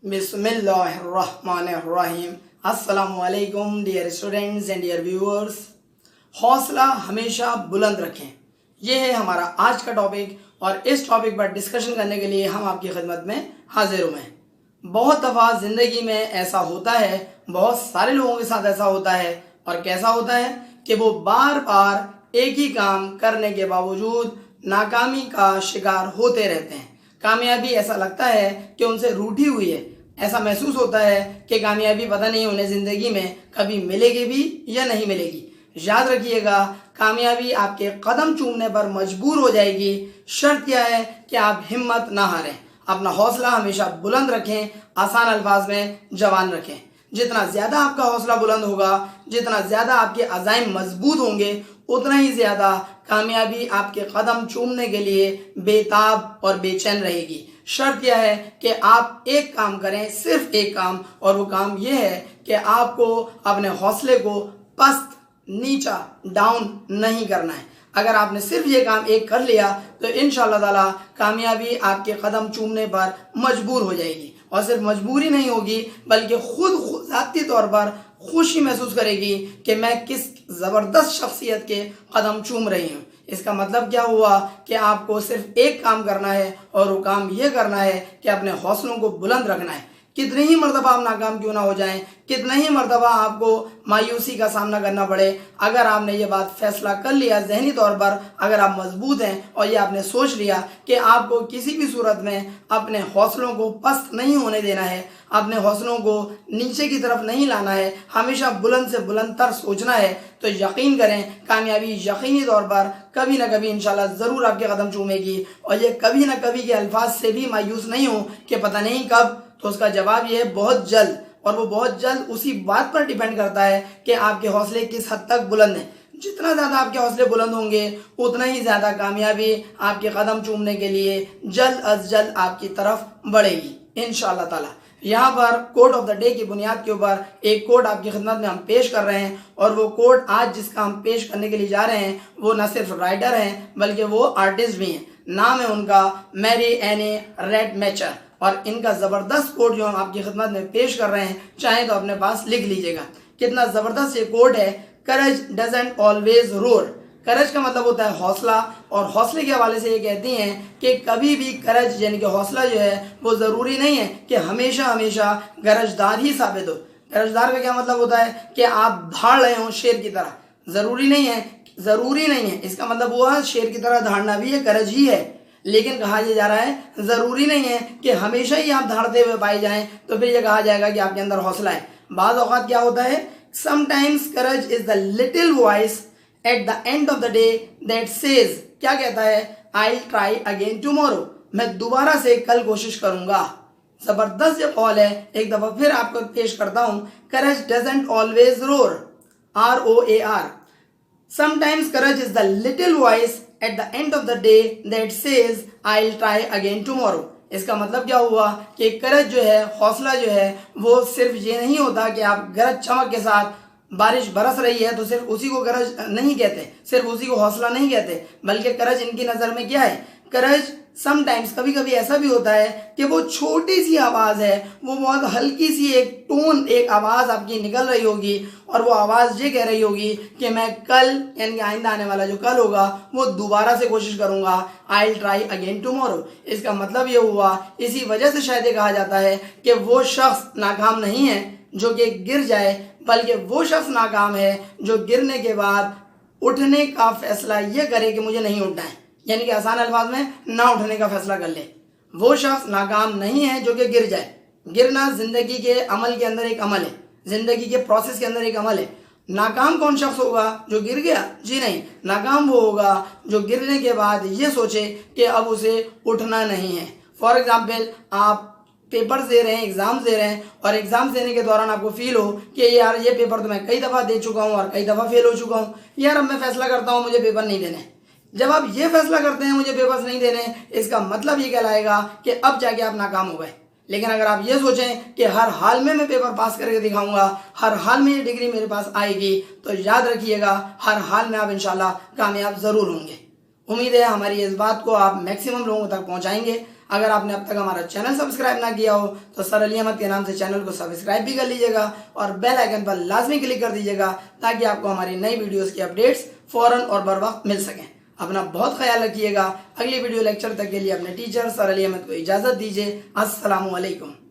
بسم اللہ الرحمن الرحیم. السلام علیکم dear students and dear viewers. حوصلہ ہمیشہ بلند رکھیں، یہ ہے ہمارا آج کا ٹاپک، اور اس ٹاپک پر ڈسکشن کرنے کے لیے ہم آپ کی خدمت میں حاضر ہوئے ہیں. بہت دفعہ زندگی میں ایسا ہوتا ہے، بہت سارے لوگوں کے ساتھ ایسا ہوتا ہے، اور کیسا ہوتا ہے کہ وہ بار بار ایک ہی کام کرنے کے باوجود ناکامی کا شکار ہوتے رہتے ہیں. کامیابی ایسا لگتا ہے کہ ان سے روٹھی ہوئی ہے، ایسا محسوس ہوتا ہے کہ کامیابی پتہ نہیں انہیں زندگی میں کبھی ملے گی بھی یا نہیں ملے گی. یاد رکھیے گا، کامیابی آپ کے قدم چومنے پر مجبور ہو جائے گی. شرط یہ ہے کہ آپ ہمت نہ ہاریں، اپنا حوصلہ ہمیشہ بلند رکھیں، آسان الفاظ میں جوان رکھیں. جتنا زیادہ آپ کا حوصلہ بلند ہوگا، جتنا زیادہ آپ کے عزائم مضبوط ہوں گے، اتنا ہی زیادہ کامیابی آپ کے قدم چومنے کے لیے بے تاب اور بے چین رہے گی. شرط یہ ہے کہ آپ ایک کام کریں، صرف ایک کام، اور وہ کام یہ ہے کہ آپ کو اپنے حوصلے کو پست، نیچا، ڈاؤن نہیں کرنا ہے. اگر آپ نے صرف یہ کام ایک کر لیا تو انشاءاللہ تعالی کامیابی آپ کے قدم چومنے پر مجبور ہو جائے گی. اور صرف مجبوری نہیں ہوگی بلکہ خود ذاتی طور پر خوشی محسوس کرے گی کہ میں کس زبردست شخصیت کے قدم چوم رہی ہوں. اس کا مطلب کیا ہوا کہ آپ کو صرف ایک کام کرنا ہے، اور وہ کام یہ کرنا ہے کہ اپنے حوصلوں کو بلند رکھنا ہے. کتنے ہی مرتبہ آپ ناکام کیوں نہ ہو جائیں، کتنے ہی مرتبہ آپ کو مایوسی کا سامنا کرنا پڑے، اگر آپ نے یہ بات فیصلہ کر لیا ذہنی طور پر، اگر آپ مضبوط ہیں اور یہ آپ نے سوچ لیا کہ آپ کو کسی بھی صورت میں اپنے حوصلوں کو پست نہیں ہونے دینا ہے، اپنے حوصلوں کو نیچے کی طرف نہیں لانا ہے، ہمیشہ بلند سے بلند تر سوچنا ہے، تو یقین کریں کامیابی یقینی طور پر کبھی نہ کبھی انشاءاللہ ضرور آپ کے قدم چومے گی. اور یہ کبھی نہ کبھی کے الفاظ سے بھی مایوس نہیں ہوں کہ پتہ نہیں کب، تو اس کا جواب یہ ہے بہت جلد. اور وہ بہت جلد اسی بات پر ڈیپینڈ کرتا ہے کہ آپ کے حوصلے کس حد تک بلند ہیں. جتنا زیادہ آپ کے حوصلے بلند ہوں گے، اتنا ہی زیادہ کامیابی آپ کے قدم چومنے کے لیے جلد از جلد آپ کی طرف بڑھے گی انشاءاللہ تعالی. یہاں پر کوٹ آف دا ڈے کی بنیاد کے اوپر ایک کوٹ آپ کی خدمت میں ہم پیش کر رہے ہیں، اور وہ کوٹ آج جس کا ہم پیش کرنے کے لیے جا رہے ہیں وہ نہ صرف رائٹر ہیں بلکہ وہ آرٹسٹ بھی ہیں. نام ہے ان کا میری اینے ریڈ میچر، اور ان کا زبردست کوٹ جو ہم آپ کی خدمت میں پیش کر رہے ہیں چاہیں تو اپنے پاس لکھ لیجئے گا. کتنا زبردست یہ کوٹ ہے. کرج ڈزنٹ آلویز رور. کرج کا مطلب ہوتا ہے حوصلہ، اور حوصلے کے حوالے سے یہ کہتی ہیں کہ کبھی بھی کرج یعنی کہ حوصلہ جو ہے وہ ضروری نہیں ہے کہ ہمیشہ گرجدار ہی ثابت ہو. گرجدار کا کیا مطلب ہوتا ہے کہ آپ دھاڑ رہے ہوں شیر کی طرح. ضروری نہیں ہے. اس کا مطلب وہ ہے شیر کی طرح دھاڑنا بھی ہے کرج ہی ہے، لیکن کہا یہ جا رہا ہے ضروری نہیں ہے کہ ہمیشہ ہی آپ دھاڑتے ہوئے پائے جائیں تو پھر یہ کہا جائے گا کہ آپ کے اندر حوصلہ ہے. بعض اوقات کیا ہوتا ہے، sometimes courage is the little voice at the end of the day that says، کیا کہتا ہے، I'll try again tomorrow، میں دوبارہ سے کل کوشش کروں گا. زبردست یہ قول ہے. ایک دفعہ پھر آپ کو پیش کرتا ہوں. courage doesn't always roar، R-O-A-R. sometimes courage is the little voice at the end of the day that says I'll try again tomorrow. اس کا مطلب کیا ہوا کہ کرج جو ہے، حوصلہ جو ہے، وہ صرف یہ نہیں ہوتا کہ آپ گرج چمک کے ساتھ بارش برس رہی ہے تو صرف اسی کو کرج نہیں کہتے، صرف اسی کو حوصلہ نہیں کہتے، بلکہ کرج ان کی نظر میں کیا ہے، کرج سم ٹائمز کبھی کبھی ایسا بھی ہوتا ہے کہ وہ چھوٹی سی آواز ہے، وہ بہت ہلکی سی ایک ٹون، ایک آواز آپ کی نکل رہی ہوگی، اور وہ آواز یہ کہہ رہی ہوگی کہ میں کل یعنی آئندہ آنے والا جو کل ہوگا وہ دوبارہ سے کوشش کروں گا. I'll try again tomorrow. اس کا مطلب یہ ہوا، اسی وجہ سے شاید یہ کہا جاتا ہے کہ وہ شخص ناکام نہیں ہے جو کہ گر جائے، بلکہ وہ شخص ناکام ہے جو گرنے کے بعد اٹھنے کا فیصلہ یہ کرے کہ مجھے نہیں اٹھنا ہے، یعنی کہ آسان الفاظ میں نہ اٹھنے کا فیصلہ کر لے. وہ شخص ناکام نہیں ہے جو کہ گر جائے. گرنا زندگی کے عمل کے اندر ایک عمل ہے، زندگی کے پروسیس کے اندر ایک عمل ہے. ناکام کون شخص ہوگا جو گر گیا؟ جی نہیں، ناکام وہ ہوگا جو گرنے کے بعد یہ سوچے کہ اب اسے اٹھنا نہیں ہے. فار ایگزامپل، آپ پیپرز دے رہے ہیں، ایگزامز دے رہے ہیں، اور ایگزامز دینے کے دوران آپ کو فیل ہو کہ یار یہ پیپر تو میں کئی دفعہ دے چکا ہوں اور کئی دفعہ فیل ہو چکا ہوں، یار اب میں فیصلہ کرتا ہوں مجھے پیپر نہیں دینے. جب آپ یہ فیصلہ کرتے ہیں مجھے پیپرز نہیں دینے، اس کا مطلب یہ کہلائے گا کہ اب جا کے آپ ناکام ہو گئے. لیکن اگر آپ یہ سوچیں کہ ہر حال میں پیپر پاس کر کے دکھاؤں گا، ہر حال میں یہ ڈگری میرے پاس آئے گی، تو یاد رکھیے گا ہر حال میں آپ انشاءاللہ کامیاب ضرور ہوں گے. امید ہے ہماری اس بات کو آپ میکسیمم لوگوں تک پہنچائیں گے۔ اگر آپ نے اب تک ہمارا چینل سبسکرائب نہ کیا ہو تو سر علی احمد کے نام سے چینل کو سبسکرائب بھی کر لیجیے گا اور بیل آئیکن پر لازمی کلک کر دیجیے گا تاکہ آپ کو ہماری نئی ویڈیوز کی اپڈیٹس فوراً اور بر وقت مل سکیں۔ اپنا بہت خیال رکھیے گا۔ اگلی ویڈیو لیکچر تک کے لیے اپنے ٹیچر سر علی احمد کو اجازت دیجیے۔ السلام علیکم۔